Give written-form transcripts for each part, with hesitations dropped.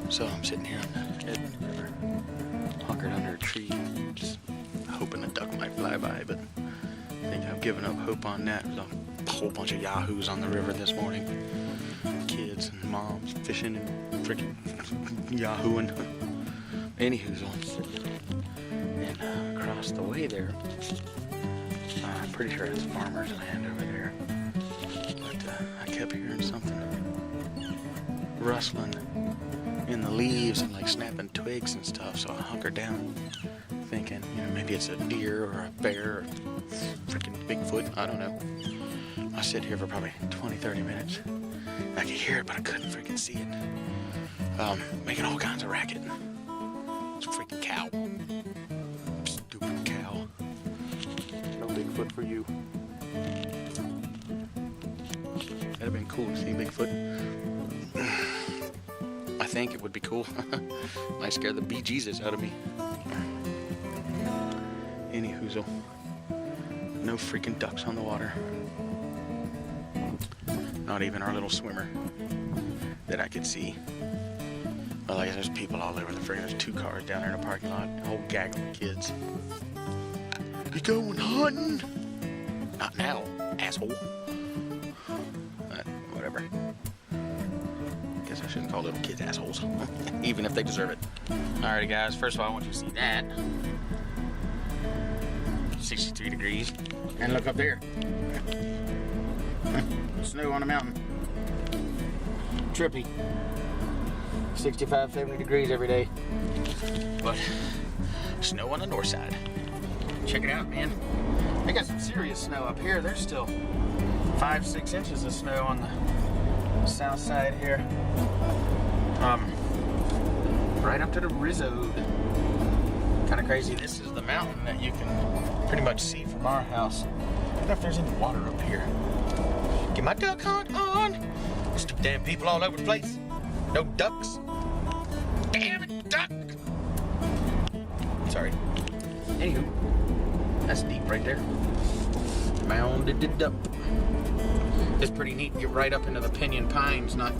So I'm sitting here on the edge of the river, hunkered under a tree, just hoping a duck might fly by, but I think I've given up hope on that. There's a whole bunch of yahoos on the river this morning. Kids and moms fishing and freaking yahooing. Anywho's and across the way there, I'm pretty sure it's farmer's land over there. But I kept hearing something rustling in the leaves and like snapping twigs and stuff, so I hunkered down thinking, maybe it's a deer or a bear or freaking Bigfoot, I don't know. I sit here for probably 20-30 minutes. I could hear it, but I couldn't freaking see it. Making all kinds of racket. It's a freaking cow. Stupid cow. No Bigfoot for you. That'd have been cool to see Bigfoot. I think it would be cool. Might scare the bejesus out of me. Anyhoozle. No freaking ducks on the water. Not even our little swimmer that I could see. Well, like there's people all over the freaking. There's 2 cars down there in the parking lot. A whole gaggle of kids. You going hunting? Not now, asshole. Whatever. Guess I shouldn't call little kids assholes, even if they deserve it. Alrighty, guys. First of all, I want you to see that. 63 degrees. And look up there. Snow on the mountain. Trippy. 65, 70 degrees every day. But snow on the north side. Check it out, man. They got some serious snow up here. There's still 5-6 inches of snow on the south side here. Right up to the Rizzo. Kind of crazy. This is the mountain that you can pretty much see from our house. I don't know if there's any water up here. Get my duck hunt on. Stupid damn people all over the place. No ducks. Damn it, duck. Sorry. Anywho, that's deep right there. Mounded it up. It's pretty neat to get right up into the Pinyon Pines, not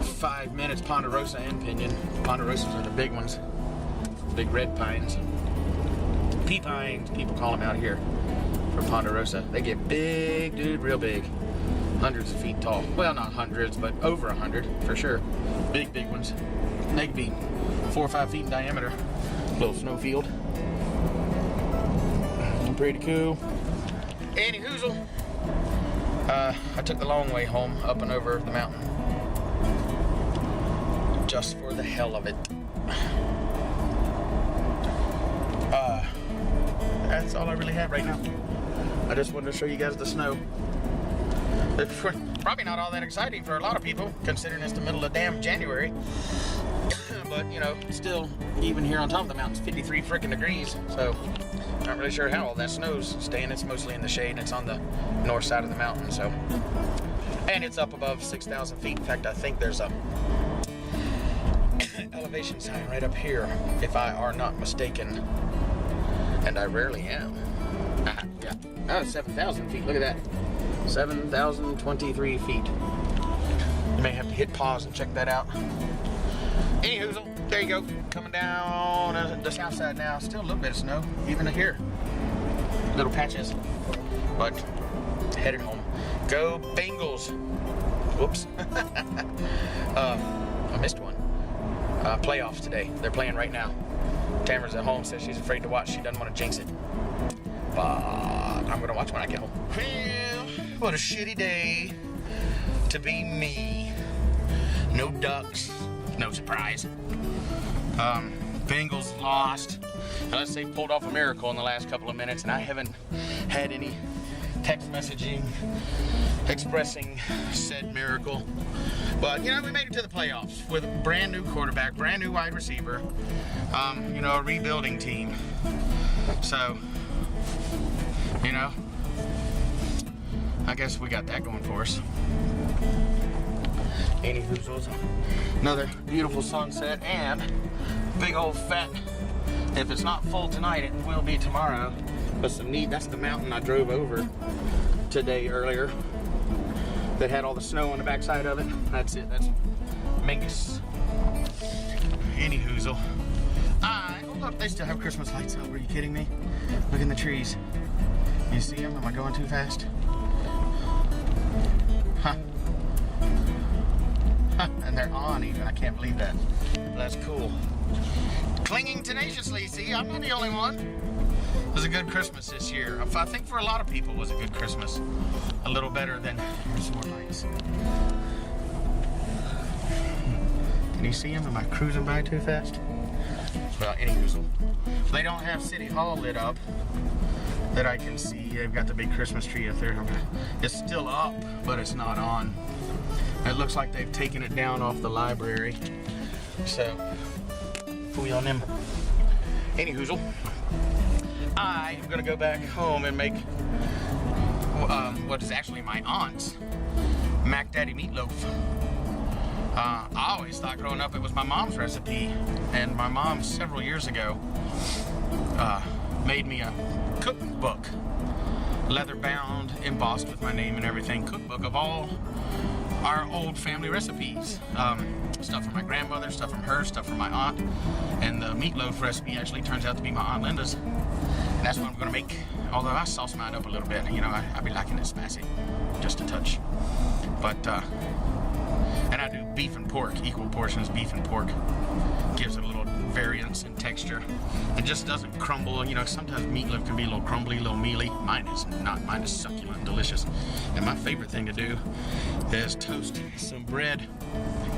5 minutes. Ponderosa and Pinyon. Ponderosas are the big ones. Big red pines. Pea pines, people call them out here from Ponderosa. They get big, dude, real big. Hundreds of feet tall. Well, not hundreds, but over 100 for sure. Big, big ones. And they could be 4 or 5 feet in diameter. Little snowfield. Pretty cool. Anyhoozle. I took the long way home, up and over the mountain. Just for the hell of it. That's all I really have right now. I just wanted to show you guys the snow. It's probably not all that exciting for a lot of people, considering it's the middle of damn January. But, still, even here on top of the mountain, it's 53 freaking degrees. So, not really sure how all that snow's staying. It's mostly in the shade. It's on the north side of the mountain, so. And it's up above 6,000 feet. In fact, I think there's a elevation sign right up here, if I are not mistaken. And I rarely am. Yeah. Oh, 7,000 feet. Look at that. 7,023 feet. You may have to hit pause and check that out. Anyhoozle, there you go. Coming down the south side now. Still a little bit of snow, even here. Little patches. But headed home. Go Bengals. Whoops. I missed one. Playoffs today. They're playing right now. Tamara's at home, says she's afraid to watch. She doesn't want to jinx it. But I'm going to watch when I get home. Well, what a shitty day to be me. No ducks. No surprise. Bengals lost. Unless they pulled off a miracle in the last couple of minutes, and I haven't had any text messaging expressing said miracle. But, we made it to the playoffs with a brand new quarterback, brand new wide receiver, a rebuilding team. So, I guess we got that going for us. Anyhoozles, another beautiful sunset and big old fat. If it's not full tonight, it will be tomorrow. But some neat. That's the mountain I drove over today earlier. that had all the snow on the backside of it. That's it. That's Mingus. Any hoozle. Oh look, they still have Christmas lights up. Are you kidding me? Look in the trees. You see them? Am I going too fast? Huh. Huh. And they're on even. I can't believe that. That's cool. Clinging tenaciously. See, I'm not the only one. It was a good Christmas this year. I think for a lot of people it was a good Christmas. A little better than some more lights. Can you see them? Am I cruising by too fast? Well, any hoozle. They don't have City Hall lit up that I can see. They've got the big Christmas tree up there. It's still up, but it's not on. It looks like they've taken it down off the library. So, fooey on them. Any hoozle. I am gonna go back home and make what is actually my aunt's Mac Daddy meatloaf. I always thought growing up it was my mom's recipe, and my mom several years ago made me a cookbook, leather bound, embossed with my name and everything, cookbook of all our old family recipes. Stuff from my grandmother, stuff from her, stuff from my aunt, and the meatloaf recipe actually turns out to be my Aunt Linda's. And that's what I'm gonna make, although I sauce mine up a little bit. You know, I be liking it spicy, just a touch. But, and I do beef and pork, equal portions beef and pork. Gives it a little variance in texture. It just doesn't crumble. You know, sometimes meatloaf can be a little crumbly, a little mealy. Mine is not. Mine is succulent and delicious. And my favorite thing to do is toast some bread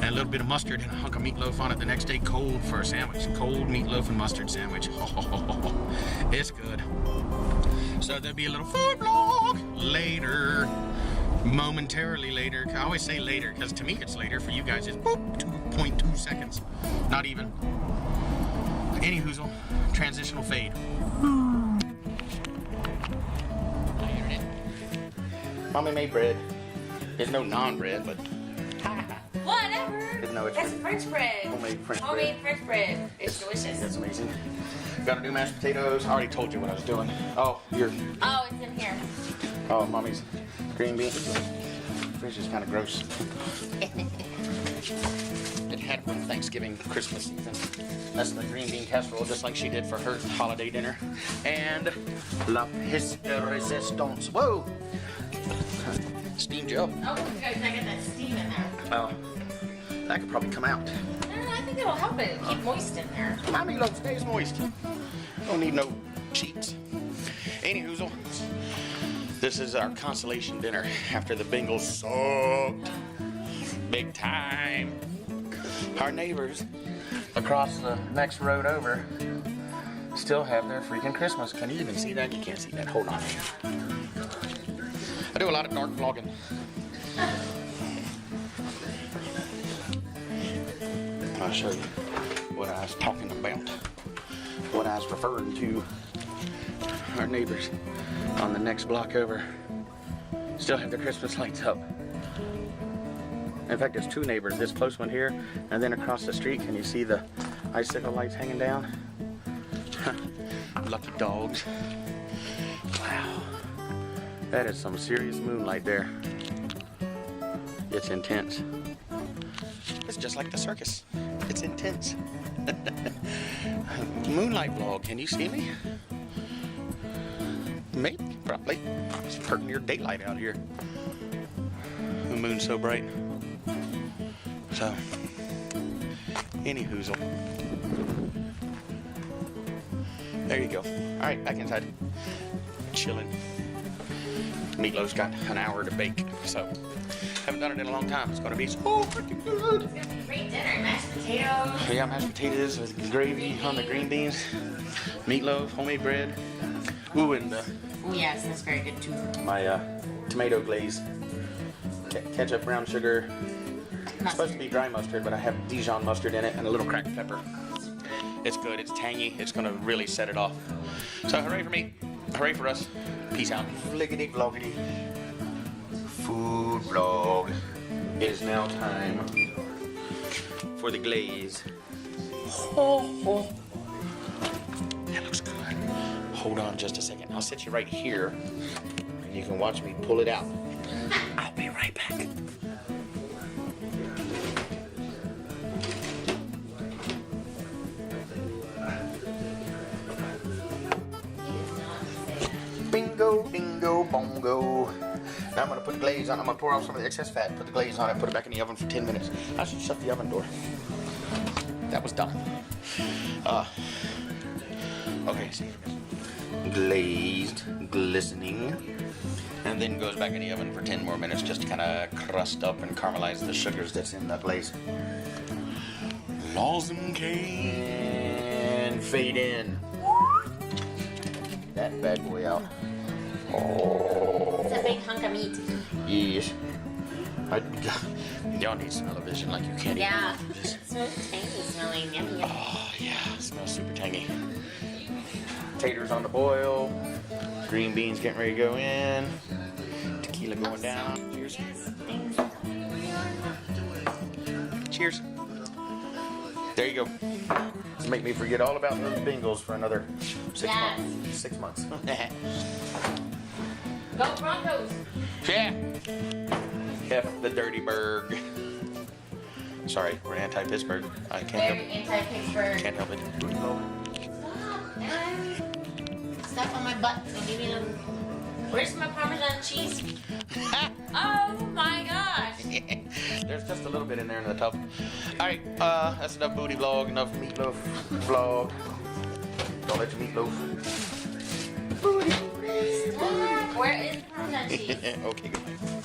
and a little bit of mustard and a hunk of meatloaf on it the next day, cold for a sandwich. Cold meatloaf and mustard sandwich. It's good. So there'll be a little food vlog later. Momentarily later. I always say later because to me it's later. For you guys it's boop, 2.2 seconds. Not even. Any hoozle. Transitional fade. Mommy made bread. There's no non-bread, but whatever. No, it's that's French bread. Homemade French bread. Homemade French bread. It's delicious. That's amazing. Gotta do mashed potatoes. I already told you what I was doing. Oh, you're. Oh, it's in here. Oh, mommy's green beans. Fridge is kind of gross. It had one Thanksgiving, Christmas season. That's the green bean casserole, just like she did for her holiday dinner. And la pièce de résistance. Whoa! Steamed you up. Oh, because I got that steam in there. Oh, that could probably come out. No, I think it'll help it keep moist in there. My meatloaf stays moist. Don't need no cheats. Any hoozle. This is our consolation dinner after the Bengals sucked big time. Our neighbors across the next road over still have their freaking Christmas. Can you even see that? You can't see that. Hold on. I do a lot of dark vlogging. I'll show you what I was talking about. What I was referring to. Our neighbors on the next block over still have their Christmas lights up. In fact, there's two neighbors, this close one here, and then across the street, can you see the icicle lights hanging down? Lucky dogs. Wow. That is some serious moonlight there. It's intense. It's just like the circus. It's intense. Moonlight vlog, can you see me? Maybe, probably. It's hurting your daylight out here. The moon's so bright. So, any hoozle. There you go. All right, back inside. Chilling. Meatloaf's got an hour to bake, so haven't done it in a long time. It's gonna be so freaking good. It's gonna be a great dinner. Mashed potatoes. Yeah, mashed potatoes with gravy on the green beans. Meatloaf, homemade bread. Ooh, and Oh yes, that's very good too. my tomato glaze. Ketchup, brown sugar. It's supposed to be dry mustard, but I have Dijon mustard in it and a little cracked pepper. It's good, it's tangy, it's gonna really set it off. So hooray for me, hooray for us. Peace out. Fliggity vloggity. Food vlog. It is now time for the glaze. Oh. That looks good. Hold on just a second. I'll sit you right here and you can watch me pull it out. I'll be right back. back. Bingo, dingo, bongo. Now I'm gonna put the glaze on. I'm gonna pour off some of the excess fat, put the glaze on it, put it back in the oven for 10 minutes. I should shut the oven door. That was dumb. Okay, see. Glazed, glistening, and then goes back in the oven for 10 more minutes just to kind of crust up and caramelize the sugars that's in the glaze. Lawson can fade in. That bad boy out. It's a big hunk of meat. Yes. Y'all need smell-o-vision like you can't Yeah. eat this. It smells tangy smelling. Yummy. Oh, yeah. It smells super tangy. Taters on the boil. Green beans getting ready to go in. Tequila going down. Cheers. Cheers. There you go. Make me forget all about those Bengals for another 6 months. 6 months. Go Broncos. Yeah. F the Dirty Burg. Sorry, we're anti-Pittsburgh. I can't help Very it. anti-Pittsburgh. Can't help it. Stop, man. Stuff on my butt. So give me a little. Where's my Parmesan cheese? Oh my gosh. There's just a little bit in there in the tub. Alright, that's enough booty vlog, enough meatloaf vlog. Don't let your meatloaf. Stop. Where is the Parmesan cheese? Okay, goodbye.